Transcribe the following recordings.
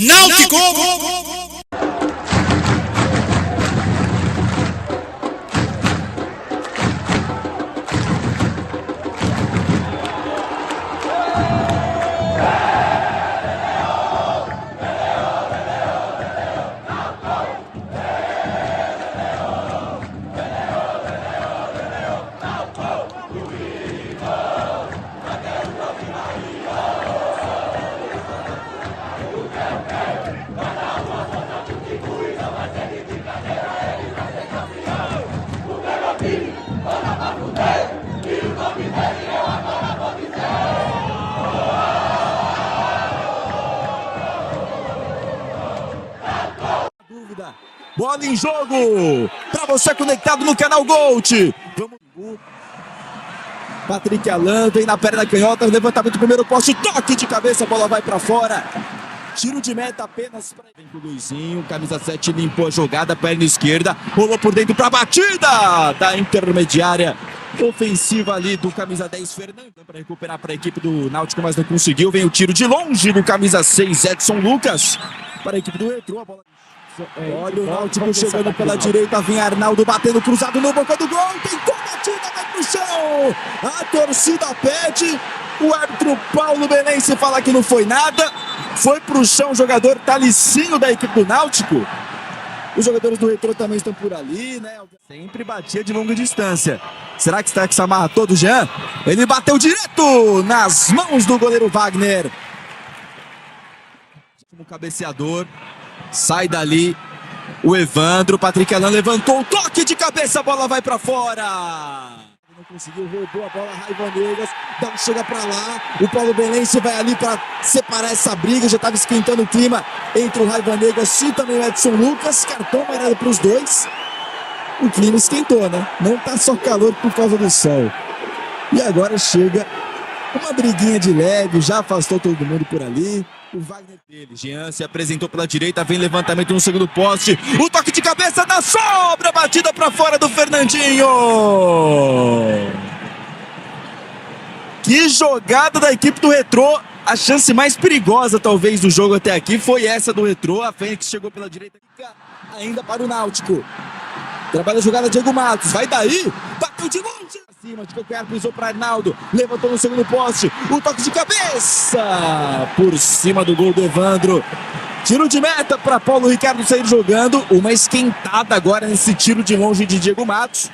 Náutico! Bola em jogo, para você conectado no canal Gold. Vamos. Patrick Alan vem na perna canhota, levantamento do primeiro poste, toque de cabeça, a bola vai para fora. Tiro de meta apenas para o Luizinho, camisa 7 limpou a jogada, perna esquerda, rolou por dentro para a batida da intermediária ofensiva ali do camisa 10 Fernando, para recuperar para a equipe do Náutico, mas não conseguiu. Vem o tiro de longe do camisa 6 Edson Lucas para a equipe do Retrô. A bola... Olha o Náutico chegando pela direita, vem Arnaldo batendo cruzado no boca do gol, tentou a batida, vai pro chão, a torcida pede, o árbitro Paulo Belense fala que não foi nada, foi pro chão o jogador Talicinho da equipe do Náutico. Os jogadores do Retrô também estão por ali, né? Sempre batia de longa distância. Será que está que se amarra todo, Jean? Ele bateu direto nas mãos do goleiro Wagner. Como cabeceador. Sai dali o Evandro, Patrick Alan levantou o toque de cabeça, a bola vai pra fora. Não conseguiu, roubou a bola, Raiva Negas, dá chega pra lá, o Paulo Belense vai ali pra separar essa briga, já tava esquentando o clima entre o Raiva Negas e também o Edson Lucas, cartão amarelo pros dois. O clima esquentou, né? Não tá só calor por causa do sol. E agora chega uma briguinha de leve, já afastou todo mundo por ali. O Wagner dele, Jean se apresentou pela direita, vem levantamento no segundo poste, o toque de cabeça na sobra, batida para fora do Fernandinho. Que jogada da equipe do Retrô, a chance mais perigosa talvez do jogo até aqui foi essa do Retrô, a Fênix chegou pela direita, ainda para o Náutico. Trabalha a jogada Diego Matos, vai daí, bateu de longe. Acima de calcanhar, pisou para Arnaldo, levantou no segundo poste, o toque de cabeça por cima do gol do Evandro. Tiro de meta para Paulo Ricardo sair jogando, uma esquentada agora nesse tiro de longe de Diego Matos.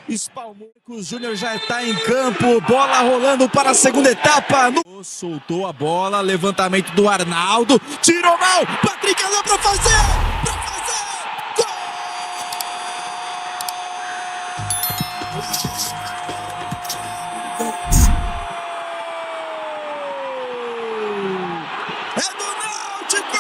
Spalmocos Júnior já está em campo, bola rolando para a segunda etapa. Soltou a bola, levantamento do Arnaldo, tirou mal, Patrick Alan para fazer! É do Náutico!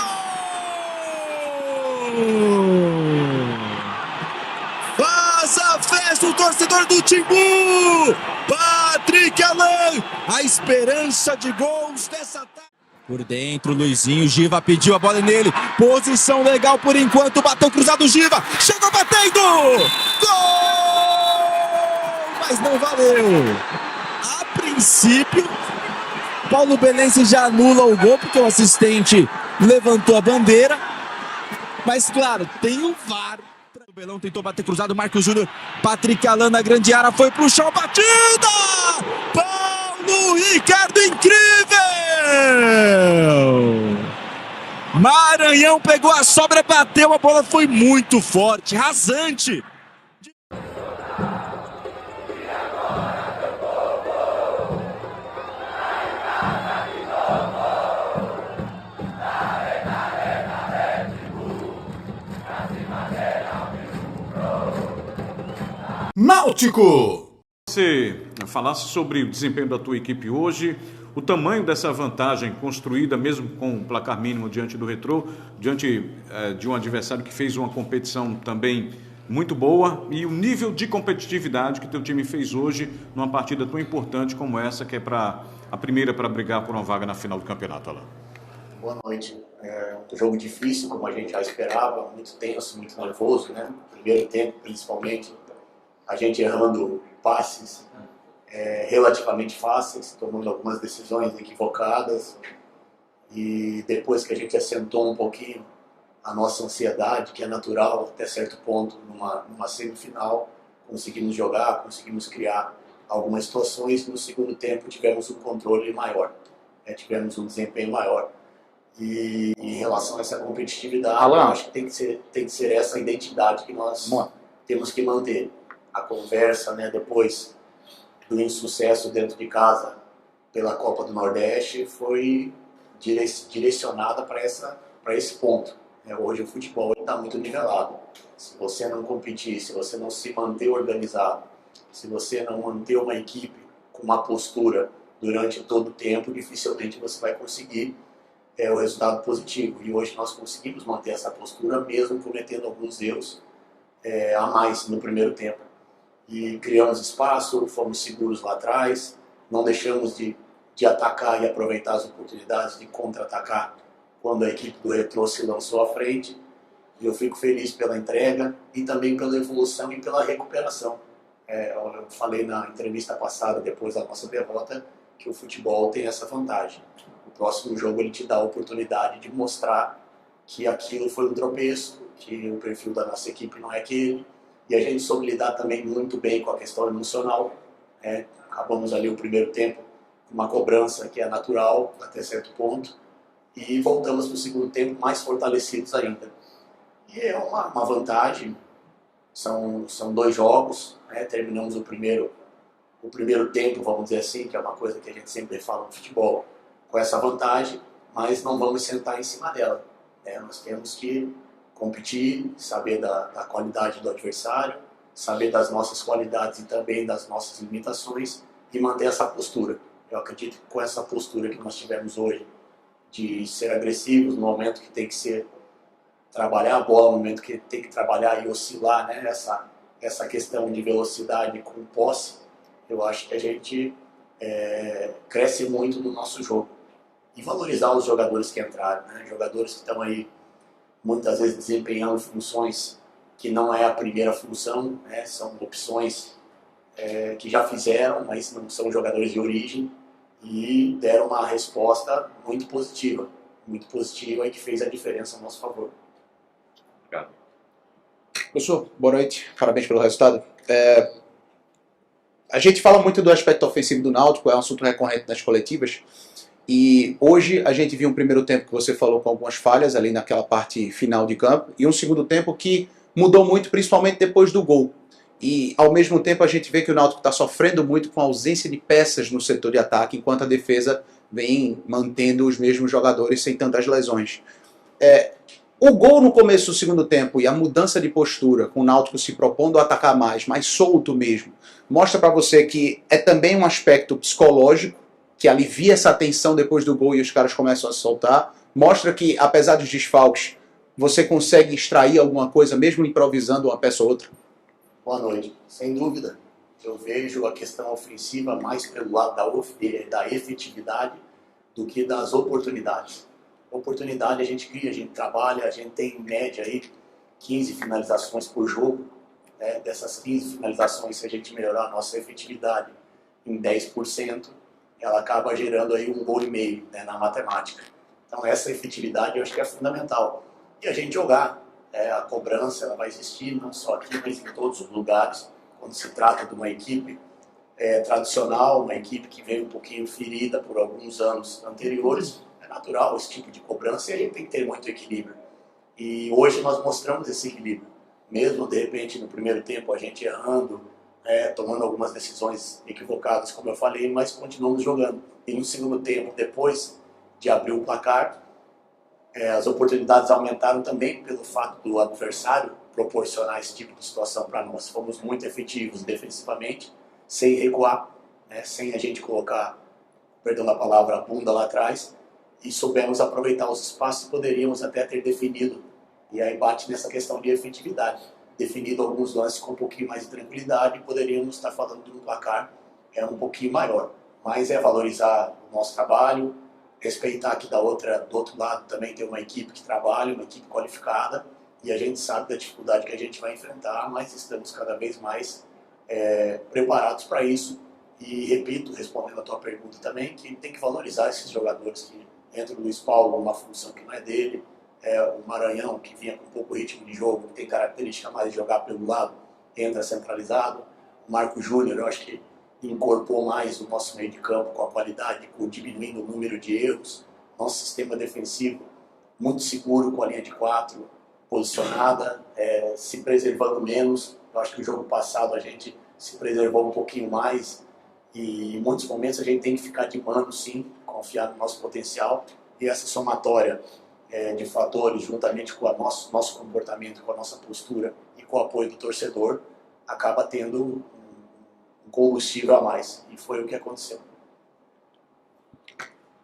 Faz a festa o torcedor do Timbu! Patrick Alan, a esperança de gols dessa tarde. Por dentro, Luizinho, Giva pediu a bola nele. Posição legal por enquanto, bateu cruzado Giva, chegou batendo! Gol! Mas não valeu. A princípio, Paulo Belense já anula o gol porque o assistente levantou a bandeira. Mas claro, tem o VAR. O Belão tentou bater cruzado, Marcos Júnior, Patrick Alan na grande área, foi pro chão, batida! Paulo Ricardo, incrível! Maranhão pegou a sobra, bateu, a bola foi muito forte, rasante. Náutico! Você falasse sobre o desempenho da tua equipe hoje, o tamanho dessa vantagem construída mesmo com o placar mínimo diante do Retrô, diante de um adversário que fez uma competição também muito boa e o nível de competitividade que teu time fez hoje numa partida tão importante como essa, que é a primeira para brigar por uma vaga na final do campeonato, Alan. Boa noite. Um jogo difícil, como a gente já esperava, muito tenso, muito nervoso, né? Primeiro tempo, principalmente, a gente errando passes relativamente fáceis, tomando algumas decisões equivocadas. E depois que a gente assentou um pouquinho a nossa ansiedade, que é natural até certo ponto numa semifinal, conseguimos jogar, conseguimos criar algumas situações. No segundo tempo tivemos um controle maior, tivemos um desempenho maior. E em relação a essa competitividade, eu acho que tem que ser essa identidade que nós temos que manter. A conversa, né, depois do insucesso dentro de casa pela Copa do Nordeste foi direcionada para esse ponto. Hoje o futebol está muito nivelado. Se você não competir, se você não se manter organizado, se você não manter uma equipe com uma postura durante todo o tempo, dificilmente você vai conseguir o resultado positivo. E hoje nós conseguimos manter essa postura, mesmo cometendo alguns erros a mais no primeiro tempo. E criamos espaço, fomos seguros lá atrás, não deixamos de atacar e aproveitar as oportunidades de contra-atacar quando a equipe do Retrô se lançou à frente. E eu fico feliz pela entrega e também pela evolução e pela recuperação. Eu falei na entrevista passada, depois da nossa derrota, que o futebol tem essa vantagem. O próximo jogo ele te dá a oportunidade de mostrar que aquilo foi um tropeço, que o perfil da nossa equipe não é aquele. E a gente soube lidar também muito bem com a questão emocional. Acabamos ali o primeiro tempo com uma cobrança que é natural até certo ponto. E voltamos para o segundo tempo mais fortalecidos ainda. E é uma vantagem. São 2 jogos. Terminamos o primeiro tempo, vamos dizer assim, que é uma coisa que a gente sempre fala no futebol, com essa vantagem, mas não vamos sentar em cima dela. Nós temos que competir, saber da qualidade do adversário, saber das nossas qualidades e também das nossas limitações e manter essa postura. Eu acredito que com essa postura que nós tivemos hoje, de ser agressivos no momento que tem que ser, trabalhar a bola no momento que tem que trabalhar e oscilar, né? Essa questão de velocidade com posse, eu acho que a gente cresce muito no nosso jogo. E valorizar os jogadores que entraram, né? Jogadores que estão aí muitas vezes desempenhando funções que não é a primeira função, né? São opções que já fizeram, mas não são jogadores de origem e deram uma resposta muito positiva e que fez a diferença a nosso favor. Obrigado. Professor, boa noite, parabéns pelo resultado. A gente fala muito do aspecto ofensivo do Náutico, é um assunto recorrente nas coletivas. E hoje a gente viu um primeiro tempo que você falou com algumas falhas ali naquela parte final de campo e um segundo tempo que mudou muito, principalmente depois do gol. E ao mesmo tempo a gente vê que o Náutico está sofrendo muito com a ausência de peças no setor de ataque, enquanto a defesa vem mantendo os mesmos jogadores sem tantas lesões. O gol no começo do segundo tempo e a mudança de postura, com o Náutico se propondo a atacar mais solto mesmo, mostra para você que é também um aspecto psicológico que alivia essa tensão depois do gol e os caras começam a se soltar. Mostra que, apesar dos desfalques, você consegue extrair alguma coisa, mesmo improvisando uma peça ou outra? Boa noite. Sem dúvida, eu vejo a questão ofensiva mais pelo lado da efetividade do que das oportunidades. Oportunidade a gente cria, a gente trabalha, a gente tem em média aí 15 finalizações por jogo. Dessas 15 finalizações, se a gente melhorar a nossa efetividade em 10%, ela acaba gerando aí 1,5 gol, né, na matemática. Então essa efetividade eu acho que é fundamental. E a gente jogar, a cobrança ela vai existir não só aqui, mas em todos os lugares, quando se trata de uma equipe tradicional, uma equipe que veio um pouquinho ferida por alguns anos anteriores, é natural esse tipo de cobrança e a gente tem que ter muito equilíbrio. E hoje nós mostramos esse equilíbrio. Mesmo, de repente, no primeiro tempo, a gente errando, tomando algumas decisões equivocadas, como eu falei, mas continuamos jogando. E no segundo tempo, depois de abrir o placar, as oportunidades aumentaram também pelo fato do adversário proporcionar esse tipo de situação para nós. Fomos muito efetivos defensivamente, sem recuar, sem a gente colocar, perdão a palavra, a bunda lá atrás, e soubemos aproveitar os espaços e poderíamos até ter definido. E aí bate nessa questão de efetividade. Definido alguns lances com um pouquinho mais de tranquilidade, poderíamos estar falando de um placar um pouquinho maior. Mas é valorizar o nosso trabalho, respeitar que do outro lado também tem uma equipe que trabalha, uma equipe qualificada, e a gente sabe da dificuldade que a gente vai enfrentar, mas estamos cada vez mais preparados para isso. E repito, respondendo a tua pergunta também, que tem que valorizar esses jogadores que entra o Luiz Paulo numa função que não é dele, o Maranhão, que vinha com pouco ritmo de jogo, que tem característica mais de jogar pelo lado, entra centralizado. O Marco Júnior, eu acho que incorporou mais o nosso meio de campo com a qualidade, diminuindo o número de erros. Nosso sistema defensivo muito seguro, com a linha de 4 posicionada, se preservando menos. Eu acho que o jogo passado a gente se preservou um pouquinho mais e em muitos momentos a gente tem que ficar de mano, sim, confiar no nosso potencial, e essa somatória de fatores, juntamente com o nosso comportamento, com a nossa postura e com o apoio do torcedor, acaba tendo um combustível a mais, e foi o que aconteceu.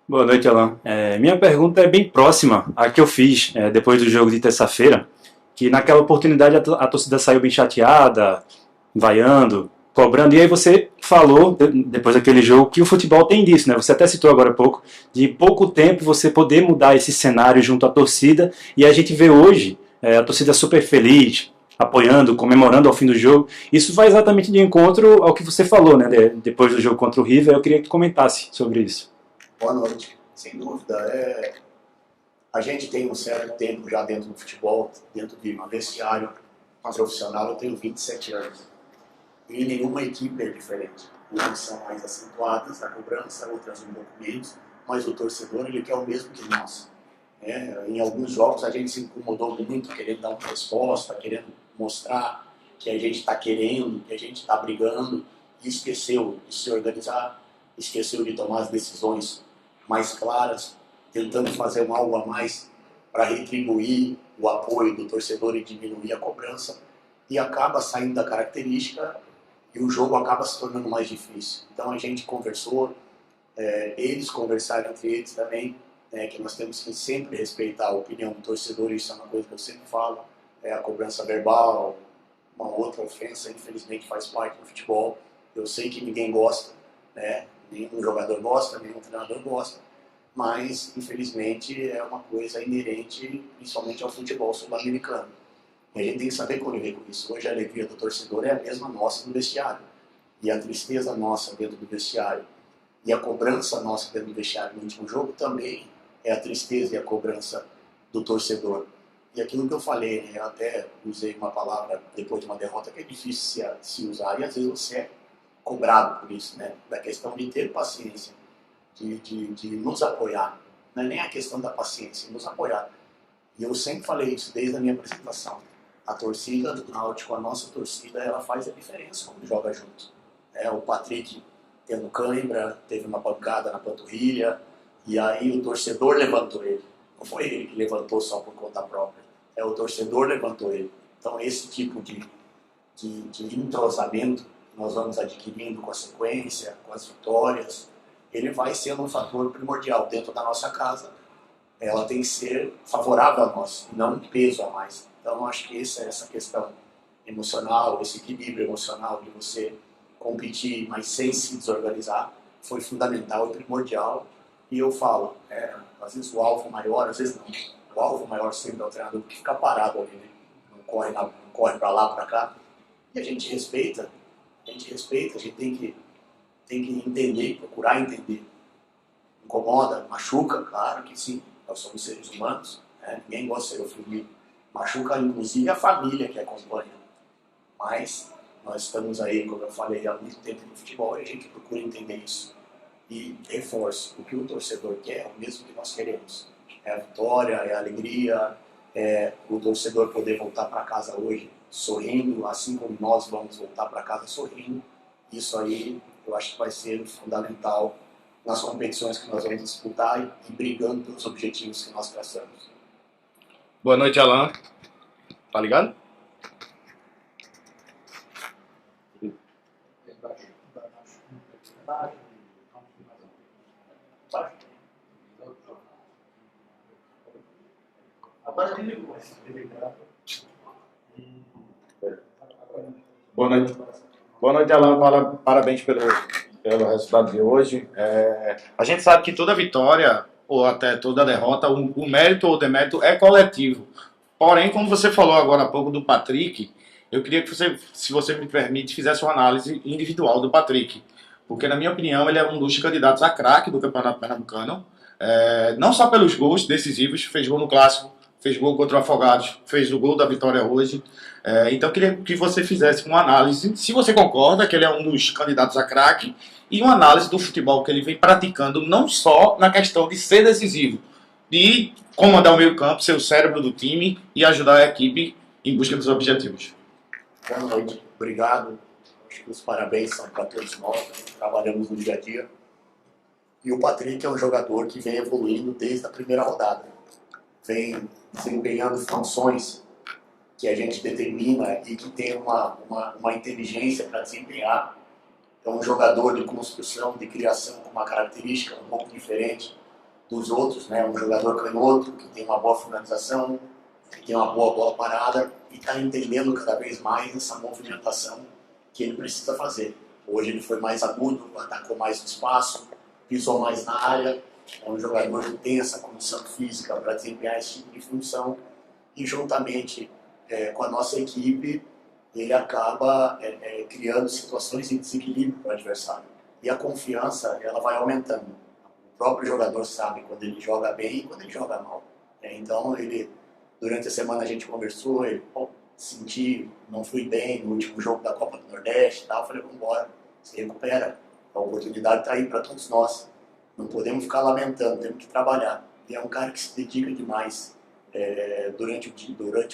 Boa noite, Alan. Minha pergunta é bem próxima à que eu fiz depois do jogo de terça-feira, que naquela oportunidade a torcida saiu bem chateada, vaiando, cobrando, e aí você falou, depois daquele jogo, que o futebol tem disso, né? Você até citou agora há pouco, de pouco tempo você poder mudar esse cenário junto à torcida, e a gente vê hoje a torcida super feliz, apoiando, comemorando ao fim do jogo. Isso vai exatamente de encontro ao que você falou, né? Depois do jogo contra o River. Eu queria que tu comentasse sobre isso. Boa noite. Sem dúvida, a gente tem um certo tempo já dentro do futebol, dentro de um vestiário profissional. Eu tenho 27 anos. E nenhuma equipe é diferente. Umas são mais acentuadas na cobrança, outras um pouco menos, mas o torcedor ele quer o mesmo que nós. Em alguns jogos a gente se incomodou muito, querendo dar uma resposta, querendo mostrar que a gente está querendo, que a gente está brigando, e esqueceu de se organizar, esqueceu de tomar as decisões mais claras, tentando fazer algo a mais para retribuir o apoio do torcedor e diminuir a cobrança, e acaba saindo da característica e o jogo acaba se tornando mais difícil. Então a gente conversou, eles conversaram entre eles também, que nós temos que sempre respeitar a opinião do torcedor. Isso é uma coisa que eu sempre falo, a cobrança verbal, uma outra ofensa, infelizmente faz parte do futebol. Eu sei que ninguém gosta, nenhum jogador gosta, nenhum treinador gosta, mas infelizmente é uma coisa inerente principalmente ao futebol sul-americano. E a gente tem que saber conviver com isso. Hoje a alegria do torcedor é a mesma nossa no vestiário, e a tristeza nossa dentro do vestiário e a cobrança nossa dentro do vestiário no último jogo também é a tristeza e a cobrança do torcedor. E aquilo que eu falei, eu até usei uma palavra depois de uma derrota que é difícil se usar, e às vezes você é cobrado por isso, da questão de ter paciência, de nos apoiar. Não é nem a questão da paciência, nos apoiar. E eu sempre falei isso desde a minha apresentação. A torcida do Náutico, a nossa torcida, ela faz a diferença quando joga junto. O Patrick tendo cãibra, teve uma pancada na panturrilha, e aí o torcedor levantou ele. Não foi ele que levantou só por conta própria. O torcedor levantou ele. Então esse tipo de entrosamento que nós vamos adquirindo com a sequência, com as vitórias, ele vai sendo um fator primordial dentro da nossa casa. Ela tem que ser favorável a nós, não um peso a mais. Então acho que essa questão emocional, esse equilíbrio emocional de você competir, mas sem se desorganizar, foi fundamental e primordial. E eu falo, às vezes o alvo maior, às vezes não. O alvo maior sempre é o treinador, que fica parado ali, não corre para lá, para cá. E a gente respeita, a gente tem que entender, procurar entender. Incomoda, machuca, claro que sim, nós somos seres humanos, ninguém gosta de ser ofendido. Machuca inclusive a família que acompanha. Mas nós estamos aí, como eu falei, há muito tempo no futebol, e a gente procura entender isso. E reforço, o que o torcedor quer é o mesmo que nós queremos. É a vitória, é a alegria, é o torcedor poder voltar para casa hoje sorrindo, assim como nós vamos voltar para casa sorrindo. Isso aí eu acho que vai ser fundamental nas competições que nós vamos disputar e brigando pelos objetivos que nós traçamos. Boa noite, Alan. Tá ligado? Boa noite, Alan. Parabéns pelo resultado de hoje. A gente sabe que toda vitória, ou até toda derrota, o mérito ou o demérito é coletivo. Porém, como você falou agora há pouco do Patrick, eu queria que você, se você me permite, fizesse uma análise individual do Patrick. Porque, na minha opinião, ele é um dos candidatos a craque do Campeonato Pernambucano. não só pelos gols decisivos, fez gol no Clássico, fez gol contra o Afogados, fez o gol da vitória hoje. Então, eu queria que você fizesse uma análise, se você concorda que ele é um dos candidatos a craque, e uma análise do futebol que ele vem praticando, não só na questão de ser decisivo, de comandar o meio-campo, ser o cérebro do time e ajudar a equipe em busca dos objetivos. Boa noite, obrigado. Acho que os parabéns são para todos nós, que trabalhamos no dia a dia. E o Patrick é um jogador que vem evoluindo desde a primeira rodada. Vem desempenhando funções que a gente determina e que tem uma inteligência para desempenhar. É um jogador de construção, de criação com uma característica um pouco diferente dos outros, né? Um jogador canhoto, que tem uma boa finalização, que tem uma boa bola parada e está entendendo cada vez mais essa movimentação que ele precisa fazer. Hoje ele foi mais agudo, atacou mais no espaço, pisou mais na área. É um jogador que tem essa condição física para desempenhar esse tipo de função e juntamente com a nossa equipe ele acaba criando situações de desequilíbrio para o adversário. E a confiança ela vai aumentando. O próprio jogador sabe quando ele joga bem e quando ele joga mal. Então, durante a semana a gente conversou, ele senti, não fui bem no último jogo da Copa do Nordeste e tal. Eu falei, vamos embora, se recupera. A oportunidade está aí para todos nós. Não podemos ficar lamentando, temos que trabalhar. E é um cara que se dedica demais durante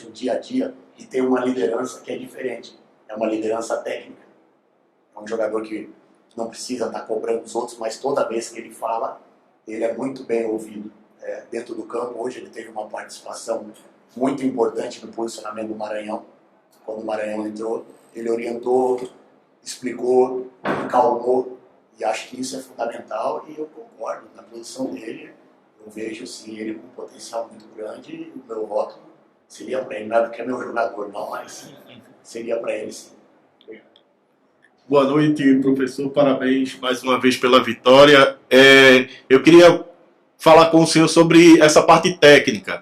o dia a dia e tem uma liderança que é diferente. É uma liderança técnica. É um jogador que não precisa estar cobrando os outros, mas toda vez que ele fala, ele é muito bem ouvido. Dentro do campo, hoje ele teve uma participação muito importante no posicionamento do Maranhão. Quando o Maranhão entrou, ele orientou, explicou, calmou, e acho que isso é fundamental e eu concordo na posição dele. Eu vejo sim ele com um potencial muito grande e o meu voto seria para ele, não é porque é meu jogador, não, mas seria para ele sim. Boa noite, professor. Parabéns mais uma vez pela vitória. Eu queria falar com o senhor sobre essa parte técnica.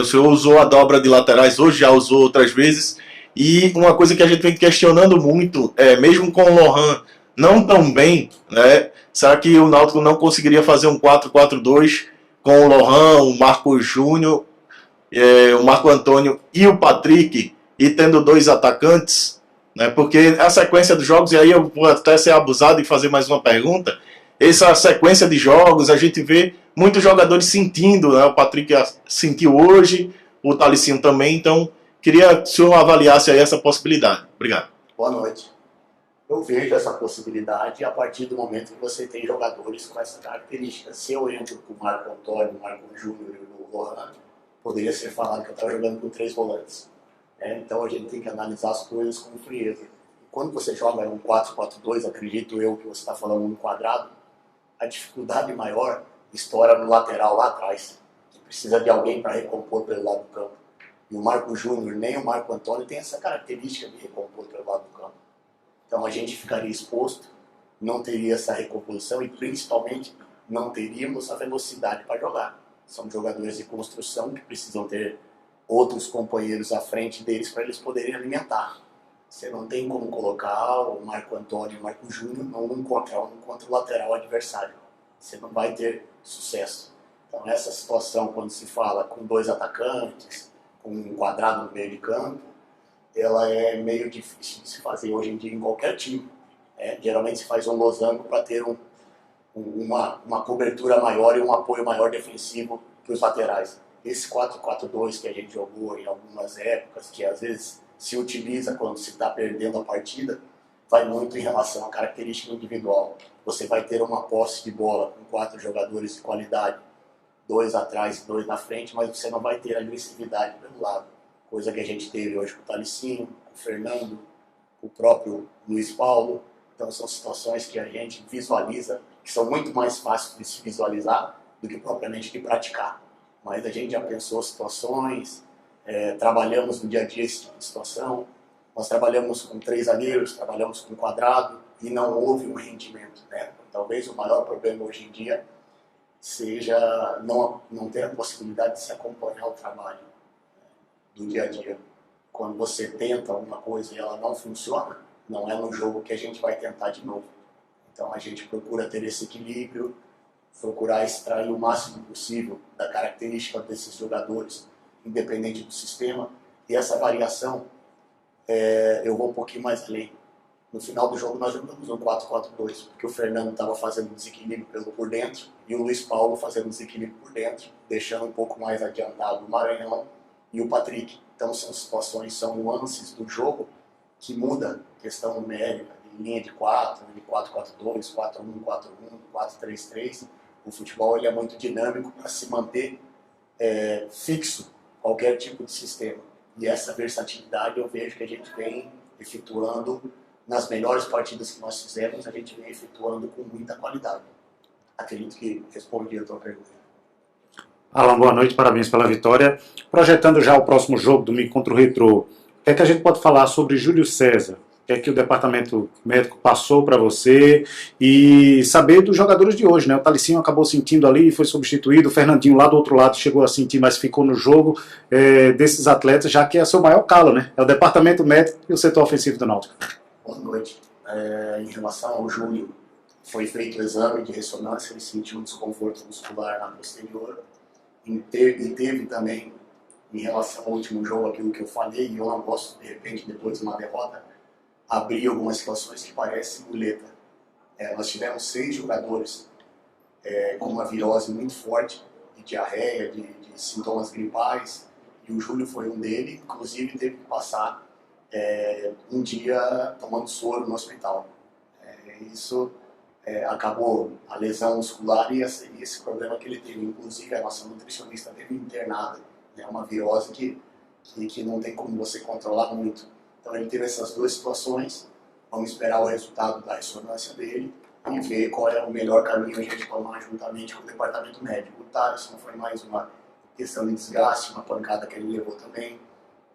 O senhor usou a dobra de laterais hoje, já usou outras vezes. E uma coisa que a gente vem questionando muito, mesmo com o Lohan não tão bem, né, será que o Náutico não conseguiria fazer um 4-4-2 com o Lohan, o Marco Júnior, o Marco Antônio e o Patrick, e tendo dois atacantes? Porque a sequência dos jogos, e aí eu vou até ser abusado e fazer mais uma pergunta, essa sequência de jogos, a gente vê muitos jogadores sentindo, né? O Patrick sentiu hoje, o Thalicinho também, então queria que o senhor avaliasse aí essa possibilidade. Obrigado. Boa noite. Eu vejo essa possibilidade a partir do momento que você tem jogadores com essa característica. Se eu entro com o Marco Antônio, o Marco Júnior e o Lohan, poderia ser falado que eu estava jogando com 3 volantes. Então a gente tem que analisar as coisas com frieza. Quando você joga um 4-4-2, acredito eu que você está falando um quadrado, a dificuldade maior estoura no lateral lá atrás, que precisa de alguém para recompor pelo lado do campo. E o Marco Júnior nem o Marco Antônio tem essa característica de recompor pelo lado do campo. Então a gente ficaria exposto, não teria essa recomposição e principalmente não teríamos a velocidade para jogar. São jogadores de construção que precisam ter outros companheiros à frente deles para eles poderem alimentar. Você não tem como colocar o Marco Antônio e o Marco Júnior um contra o lateral adversário. Você não vai ter sucesso. Então essa situação, quando se fala com 2 atacantes, com um quadrado no meio de campo, ela é meio difícil de se fazer hoje em dia em qualquer time. Geralmente se faz um losango para ter uma cobertura maior e um apoio maior defensivo para os laterais. Esse 4-4-2 que a gente jogou em algumas épocas, que às vezes se utiliza quando se está perdendo a partida, vai muito em relação à característica individual. Você vai ter uma posse de bola com 4 jogadores de qualidade, 2 atrás e 2 na frente, mas você não vai ter agressividade pelo lado. Coisa que a gente teve hoje com o Thalicinho, com o Fernando, com o próprio Luiz Paulo. Então são situações que a gente visualiza, que são muito mais fáceis de se visualizar do que propriamente de praticar. Mas a gente já pensou situações, trabalhamos no dia a dia esse tipo de situação. Nós trabalhamos com 3 zagueiros, trabalhamos com quadrado e não houve um rendimento. Talvez o maior problema hoje em dia seja não ter a possibilidade de se acompanhar o trabalho do dia a dia. Quando você tenta uma coisa e ela não funciona, não é no jogo que a gente vai tentar de novo. Então a gente procura ter esse equilíbrio procurar extrair o máximo possível da característica desses jogadores, independente do sistema. E essa variação, eu vou um pouquinho mais além. No final do jogo nós jogamos um 4-4-2, porque o Fernando estava fazendo desequilíbrio por dentro e o Luiz Paulo fazendo desequilíbrio por dentro, deixando um pouco mais adiantado o Maranhão e o Patrick. Então são situações, são nuances do jogo que muda a questão numérica, de linha de 4, de 4-4-2, 4-1-4-1, 4-3-3. O futebol ele é muito dinâmico para se manter fixo qualquer tipo de sistema. E essa versatilidade eu vejo que a gente vem efetuando nas melhores partidas que nós fizemos, a gente vem efetuando com muita qualidade. Acredito que respondi a tua pergunta. Alan, boa noite, parabéns pela vitória. Projetando já o próximo jogo, domingo contra o Retrô, o que é que a gente pode falar sobre Júlio César? O que é que o departamento médico passou para você? E saber dos jogadores de hoje, né? O Talicinho acabou sentindo ali, foi substituído, o Fernandinho lá do outro lado chegou a sentir, mas ficou no jogo desses atletas, já que é seu maior calo, né? É o departamento médico e o setor ofensivo do Náutico. Boa noite. Em relação ao Júlio, foi feito o exame de ressonância, ele sentiu um desconforto muscular na posterior. E teve também, em relação ao último jogo, aquilo que eu falei, e eu não gosto, de repente, depois de uma derrota, abrir algumas situações que parecem muleta. Nós tivemos 6 jogadores com uma virose muito forte, de diarreia, de sintomas gripais, e o Júlio foi um deles, inclusive teve que passar um dia tomando soro no hospital. Isso acabou a lesão muscular e esse problema que ele teve. Inclusive a nossa nutricionista teve internada. É uma virose que não tem como você controlar muito. Então ele teve essas 2 situações. Vamos esperar o resultado da ressonância dele e ver qual é o melhor caminho a gente tomar juntamente com o departamento médico. O Thaleson foi mais uma questão de desgaste, uma pancada que ele levou também.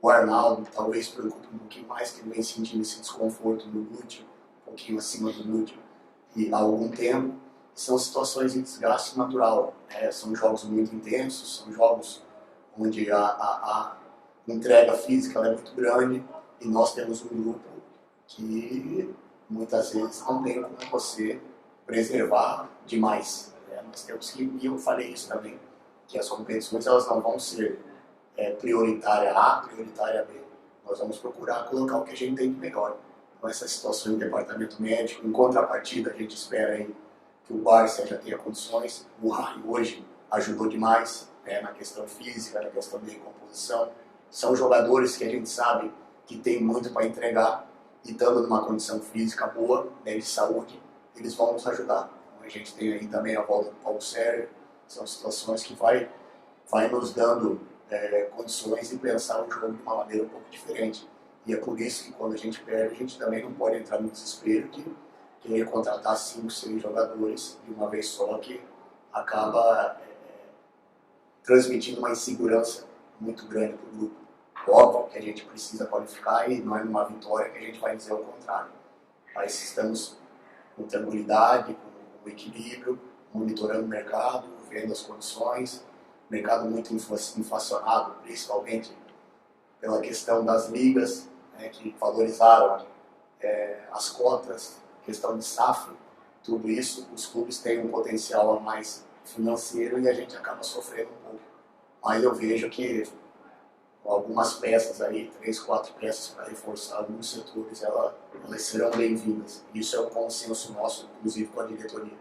O Arnaldo talvez preocupe um pouquinho mais, que ele vem sentindo esse desconforto no glúteo, um pouquinho acima do glúteo, e há algum tempo. São situações de desgaste natural. São jogos muito intensos, são jogos onde a entrega física é muito grande, e nós temos um grupo que muitas vezes não tem como você preservar demais. Nós temos que, e eu falei isso também, que as competições elas não vão ser prioritária A, prioritária B. Nós vamos procurar colocar o que a gente tem de melhor. Então essa situação do departamento médico, em contrapartida, a gente espera aí que o Barça já tenha condições. O Rai hoje ajudou demais na questão física, na questão de recomposição. São jogadores que a gente sabe que tem muito para entregar, e estando numa condição física boa, de saúde, eles vão nos ajudar. Então, a gente tem aí também a volta do Paulo Sérgio. São situações que vai nos dando condições de pensar o jogo de uma maneira um pouco diferente. E é por isso que quando a gente perde, a gente também não pode entrar no desespero de querer contratar 5, 6 jogadores de uma vez só, que acaba transmitindo uma insegurança muito grande para o grupo. Óbvio que a gente precisa qualificar e não é numa vitória que a gente vai dizer o contrário. Mas estamos com tranquilidade, com equilíbrio, monitorando o mercado, vendo as condições. Mercado muito inflacionado, principalmente pela questão das ligas, que valorizaram as cotas, questão de SAF, tudo isso, os clubes têm um potencial a mais financeiro e a gente acaba sofrendo um pouco. Mas eu vejo que algumas peças aí, 3, 4 peças para reforçar alguns setores, elas serão bem-vindas. Isso é um consenso nosso, inclusive com a diretoria.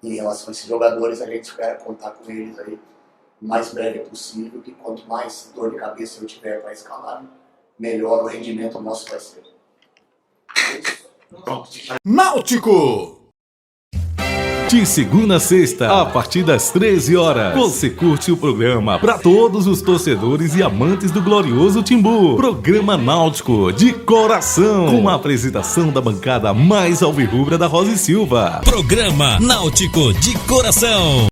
Em relação a esses jogadores, a gente espera contar com eles aí o mais breve possível, que quanto mais dor de cabeça eu tiver para escalar, melhor o rendimento nosso vai ser. Náutico! De segunda a sexta, a partir das 13 horas, você curte o programa para todos os torcedores e amantes do glorioso Timbu. Programa Náutico de coração, com a apresentação da bancada mais alvirrubra da Rosa e Silva. Programa Náutico de coração.